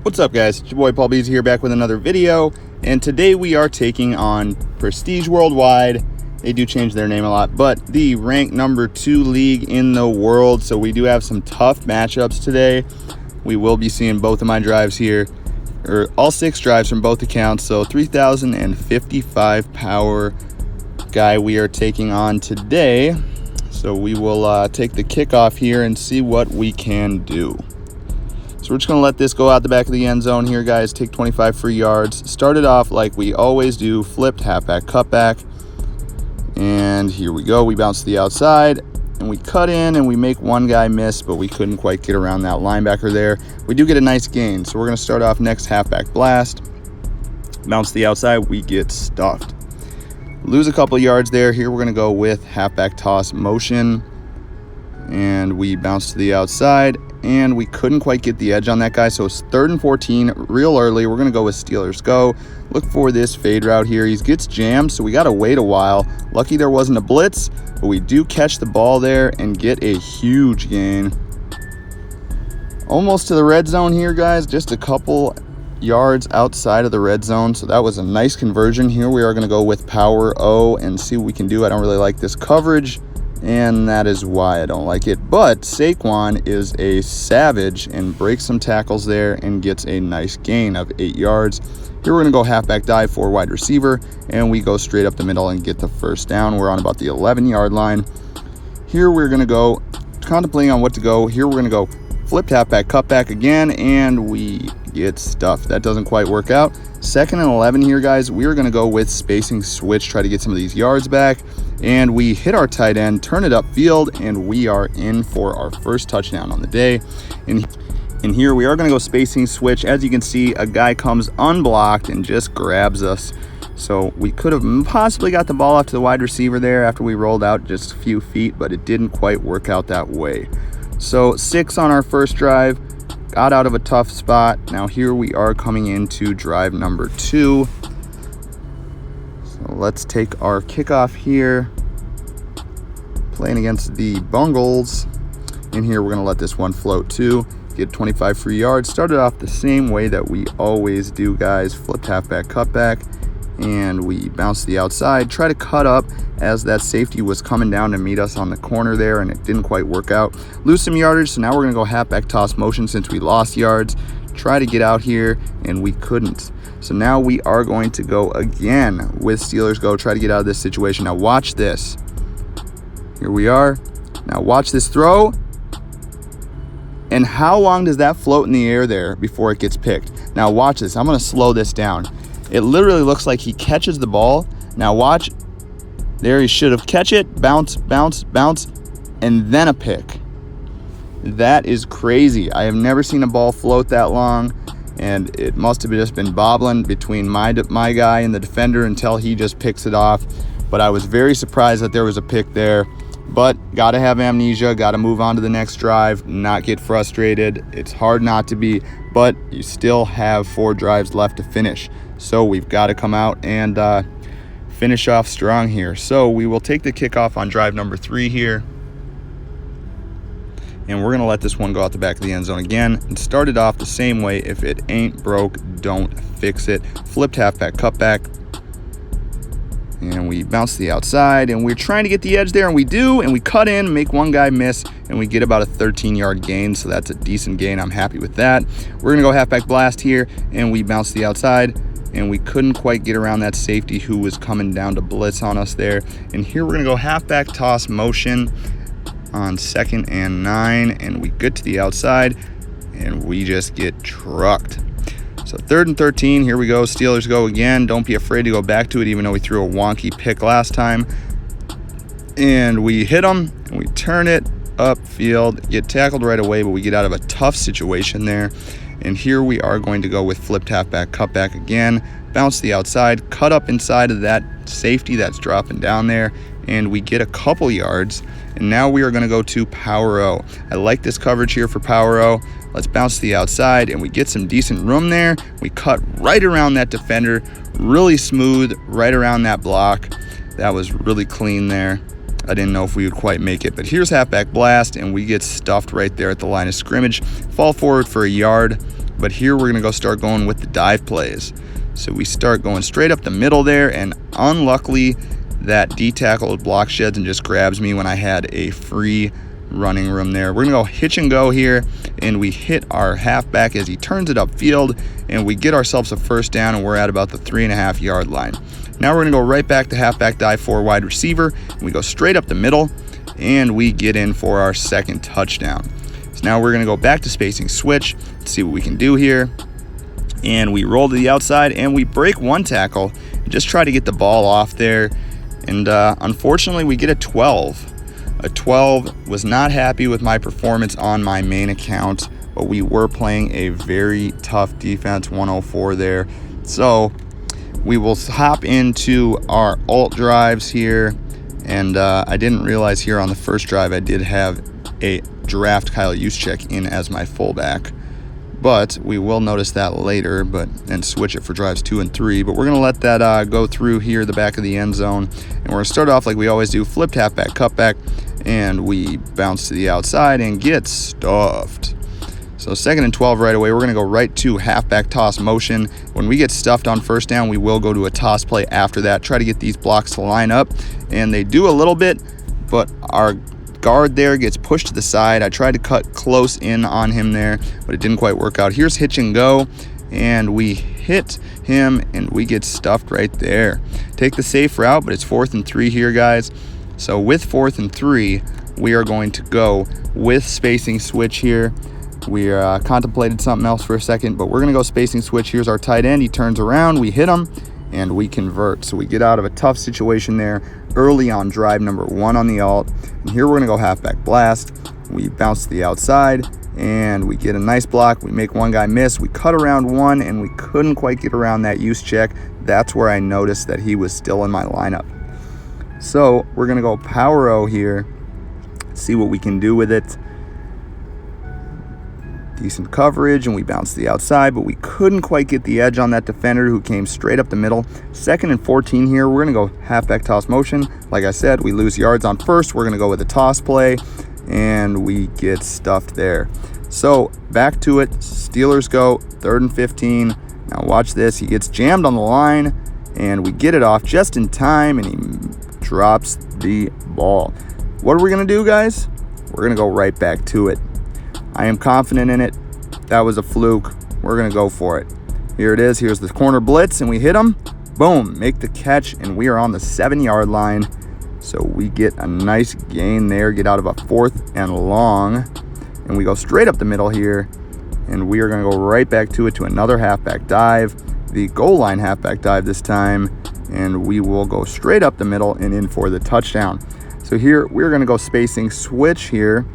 What's up, guys? It's your boy Paul Beezy here, back with another video, and today we are taking on Prestige Worldwide. They do change their name a lot, but the ranked number 2 league in the world, so we do have some tough matchups today. We will be seeing both of my drives here, or all 6 drives from both accounts, so 3055 power guy we are taking on today. So we will take the kickoff here and see what we can do. So we're just going to let this go out the back of the end zone here, guys. Take 25 free yards. Started off like we always do. Flipped, halfback, cutback. And here we go. We bounce to the outside. And we cut in and we make one guy miss, but we couldn't quite get around that linebacker there. We do get a nice gain. So we're going to start off next halfback blast. Bounce to the outside. We get stuffed. Lose a couple yards there. Here we're going to go with halfback toss motion. And we bounce to the outside. And we couldn't quite get the edge on that guy, so it's 3rd and 14 real early. We're gonna go with Steelers go. Look for this fade route here. He gets jammed, so we gotta wait a while. Lucky there wasn't a blitz, but we do catch the ball there and get a huge gain. Almost to the red zone here, guys, just a couple yards outside of the red zone, so that was a nice conversion. Here we are gonna go with power O and see what we can do. I don't really like this coverage, and that is why I don't like it. But Saquon is a savage and breaks some tackles there and gets a nice gain of 8 yards. Here we're going to go halfback dive for wide receiver, and we go straight up the middle and get the first down. We're on about the 11-yard line. Here we're going to go, contemplating on what to go. Here we're going to go flipped halfback, cutback again, and we get stuffed. That doesn't quite work out. 2nd and 11 here, guys. We are going to go with spacing switch, try to get some of these yards back. And we hit our tight end, turn it upfield, and we are in for our first touchdown on the day. And here we are going to go spacing switch. As you can see, a guy comes unblocked and just grabs us. So we could have possibly got the ball off to the wide receiver there after we rolled out just a few feet, but it didn't quite work out that way. So 6 on our first drive. Got out of a tough spot. Now here we are coming into drive number 2. So let's take our kickoff here. Playing against the Bungles. In here we're going to let this one float too. Get 25 free yards. Started off the same way that we always do, guys. Flipped halfback, cutback. And we bounce to the outside. Try to cut up as that safety was coming down to meet us on the corner there, and it didn't quite work out. Lose some yardage, so now we're going to go halfback toss motion since we lost yards. Try to get out here, and we couldn't. So now we are going to go again with Steelers go. Try to get out of this situation. Now watch this. Here we are. Now watch this throw. And how long does that float in the air there before it gets picked? Now watch this. I'm going to slow this down. It literally looks like he catches the ball. Now watch. There he should have catch it. Bounce, bounce, bounce. And then a pick. That is crazy. I have never seen a ball float that long. And it must have just been bobbling between my guy and the defender until he just picks it off. But I was very surprised that there was a pick there. But got to have amnesia. Got to move on to the next drive. Not get frustrated. It's hard not to be. But you still have 4 drives left to finish. So we've got to come out and finish off strong here. So we will take the kickoff on drive number 3 here. And we're going to let this one go out the back of the end zone again. And start it off the same way. If it ain't broke, don't fix it. Flipped halfback, cutback. And we bounce to the outside. And we're trying to get the edge there. And we do. And we cut in, make one guy miss. And we get about a 13-yard gain. So that's a decent gain. I'm happy with that. We're going to go halfback blast here. And we bounce to the outside. And we couldn't quite get around that safety who was coming down to blitz on us there. And here we're going to go halfback toss motion on 2nd and 9. And we get to the outside. And we just get trucked. So 3rd and 13. Here we go. Steelers go again. Don't be afraid to go back to it, even though we threw a wonky pick last time. And we hit them. And we turn it upfield. Get tackled right away, but we get out of a tough situation there. And here we are going to go with flipped halfback, cutback again, bounce to the outside, cut up inside of that safety that's dropping down there, and we get a couple yards. And now we are going to go to power O. I like this coverage here for power O. Let's bounce to the outside, and we get some decent room there. We cut right around that defender, really smooth, right around that block. That was really clean there. I didn't know if we would quite make it, but here's halfback blast, and we get stuffed right there at the line of scrimmage. Fall forward for a yard. but here we're gonna start going with the dive plays. So we start going straight up the middle there, and unluckily that D-tackle block sheds and just grabs me when I had a free running room there. We're gonna go hitch and go here, and we hit our halfback as he turns it upfield, and we get ourselves a first down, and we're at about the 3.5 yard line. Now we're gonna go right back to halfback dive for wide receiver, and we go straight up the middle, and we get in for our second touchdown. So now we're gonna go back to spacing switch, see what we can do here. And we roll to the outside, and we break one tackle, and just try to get the ball off there. And unfortunately, we get a 12. A 12. Was not happy with my performance on my main account, but we were playing a very tough defense, 104 there. So we will hop into our alt drives here. And I didn't realize here on the first drive I did have a draft Kyle Juszczyk in as my fullback. But we will notice that later, and switch it for drives 2 and 3. But we're going to let that go through here, the back of the end zone. And we're going to start off like we always do, flipped halfback, cutback, and we bounce to the outside and get stuffed. So 2nd and 12 right away, we're going to go right to halfback toss motion. When we get stuffed on first down, we will go to a toss play after that, try to get these blocks to line up. And they do a little bit, but our guard there gets pushed to the side. I tried to cut close in on him there, but it didn't quite work out. Here's hitch and go, and we hit him, and we get stuffed right there. Take the safe route, but it's 4th and 3 here, guys. So with 4th and 3, we are going to go with spacing switch here. We contemplated something else for a second, but we're going to go spacing switch. Here's our tight end. He turns around, we hit him, and we convert. So we get out of a tough situation there early on drive number 1 on the alt. And here we're going to go halfback blast. We bounce to the outside, and we get a nice block. We make one guy miss. We cut around one, and we couldn't quite get around that Juszczyk. That's where I noticed that he was still in my lineup. So we're going to go power O here, see what we can do with it. Decent coverage, and we bounced to the outside, but we couldn't quite get the edge on that defender who came straight up the middle. 2nd and 14 here, we're going to go halfback toss motion. Like I said, we lose yards on first. We're going to go with a toss play, and we get stuffed there. So back to it. Steelers go 3rd and 15. Now watch this. He gets jammed on the line, and we get it off just in time, and he drops the ball. What are we going to do, guys? We're going to go right back to it. I am confident in it. That was a fluke. We're going to go for it. Here it is. Here's the corner blitz, and we hit him. Boom. Make the catch, and we are on the 7-yard line. So we get a nice gain there. Get out of a 4th and long. And we go straight up the middle here. And we are going to go right back to it to another halfback dive. The goal line halfback dive this time. And we will go straight up the middle and in for the touchdown. So here we're going to go spacing switch here.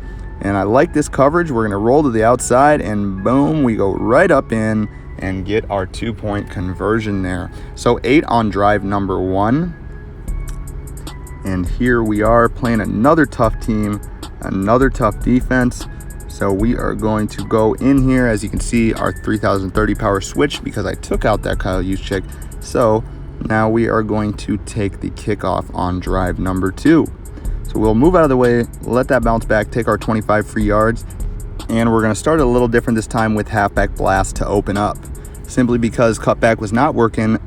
And I like this coverage. We're going to roll to the outside, and boom, we go right up in and get our 2-point conversion there. So 8 on drive number 1. And here we are playing another tough team, another tough defense. So we are going to go in here. As you can see, our 3030 power switch, because I took out that Kyle Juszczyk. So now we are going to take the kickoff on drive number 2. So we'll move out of the way, let that bounce back, take our 25 free yards, and we're going to start a little different this time with halfback blast to open up, simply because cutback was not working.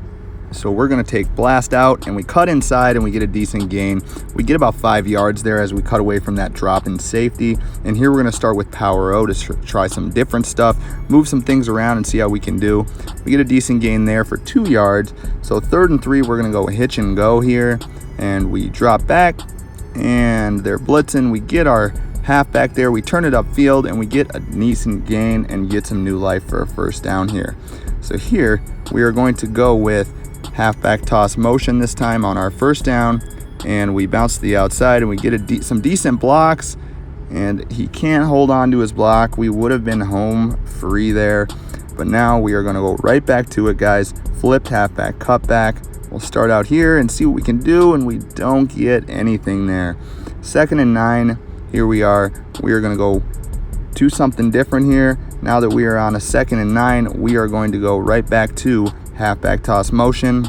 So we're going to take blast out, and we cut inside, and we get a decent gain. We get about 5 yards there as we cut away from that drop in safety. And here we're going to start with power O to try some different stuff, move some things around and see how we can do. We get a decent gain there for 2 yards. So 3rd and 3, we're going to go hitch and go here, and we drop back. And they're blitzing. We get our halfback there. We turn it upfield, and we get a decent gain and get some new life for a first down here. So here we are going to go with halfback toss motion this time on our first down, and we bounce to the outside, and we get some decent blocks, and he can't hold on to his block. We would have been home free there, but now we are going to go right back to it, guys. Flipped halfback, cutback. We'll start out here and see what we can do, and we don't get anything there. 2nd and 9, here we are. We are going to go do something different here. Now that we are on a 2nd and 9, we are going to go right back to halfback toss motion.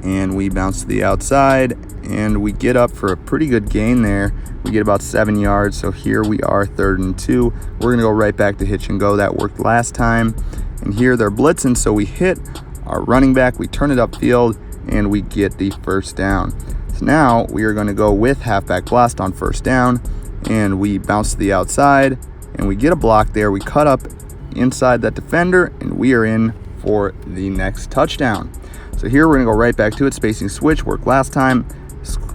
And we bounce to the outside, and we get up for a pretty good gain there. We get about 7 yards. So here we are, 3rd and 2. We're gonna go right back to hitch and go. That worked last time. And here they're blitzing, so we hit our running back, we turn it upfield, and we get the first down. So now we are gonna go with halfback blast on 1st down, and we bounce to the outside, and we get a block there. We cut up inside that defender, and we are in for the next touchdown. So here we're gonna go right back to it, spacing switch, worked last time.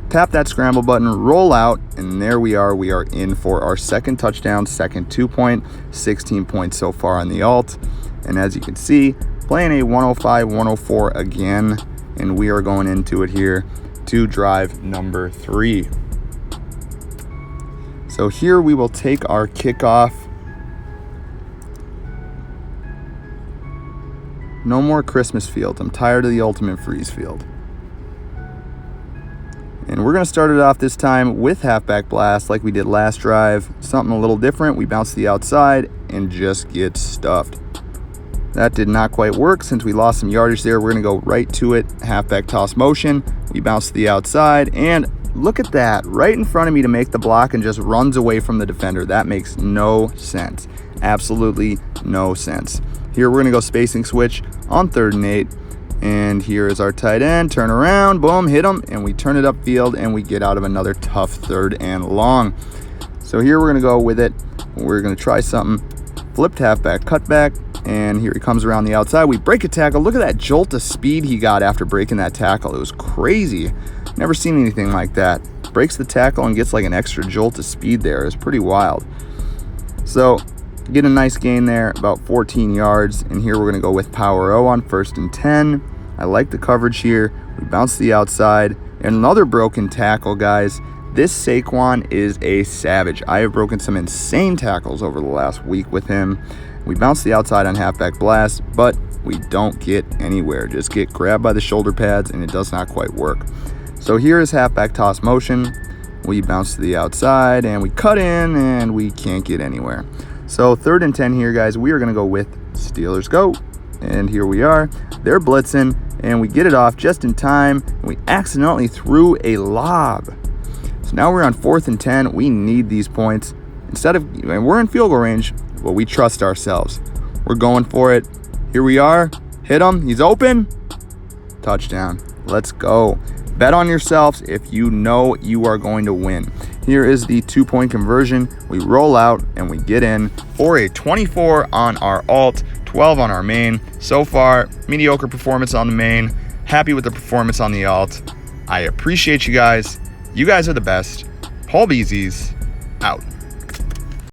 Tap that scramble button, roll out, and there we are in for our 2nd touchdown, 2nd 2-point, 16 points so far on the alt. And as you can see, playing a 105-104 again, and we are going into it here to drive number 3. So here we will take our kickoff. No more Christmas field. I'm tired of the ultimate freeze field. And we're going to start it off this time with halfback blast like we did last drive. Something a little different. We bounce to the outside and just get stuffed. That did not quite work since we lost some yardage there. We're going to go right to it. Halfback toss motion. We bounce to the outside, and look at that. Right in front of me to make the block and just runs away from the defender. That makes no sense. Absolutely no sense. Here we're going to go spacing switch on 3rd and 8. And here is our tight end. Turn around, boom, hit him, and we turn it upfield, and we get out of another tough 3rd and long. So here we're going to go with it. We're going to try something. Flipped halfback, cutback. And here he comes around the outside. We break a tackle. Look at that jolt of speed he got after breaking that tackle. It was crazy. Never seen anything like that. Breaks the tackle and gets like an extra jolt of speed there. It's pretty wild. So get a nice gain there, about 14 yards. And here we're going to go with power O on 1st and 10. I like the coverage here. We bounce to the outside. And another broken tackle, guys. This Saquon is a savage. I have broken some insane tackles over the last week with him. We bounce the outside on halfback blast, but we don't get anywhere. Just get grabbed by the shoulder pads, and it does not quite work. So here is halfback toss motion. We bounce to the outside, and we cut in, and we can't get anywhere. So 3rd and 10 here, guys. We are going to go with Steelers go. And here we are. They're blitzing, and we get it off just in time, and we accidentally threw a lob. So now we're on 4th and 10. We need these points. And we're in field goal range, but we trust ourselves. We're going for it. Here we are. Hit him. He's open. Touchdown. Let's go. Bet on yourselves if you know you are going to win. Here is the 2-point conversion. We roll out and we get in for a 24 on our alt, 12 on our main. So far, mediocre performance on the main. Happy with the performance on the alt. I appreciate you guys. You guys are the best. Paul Beezy's out.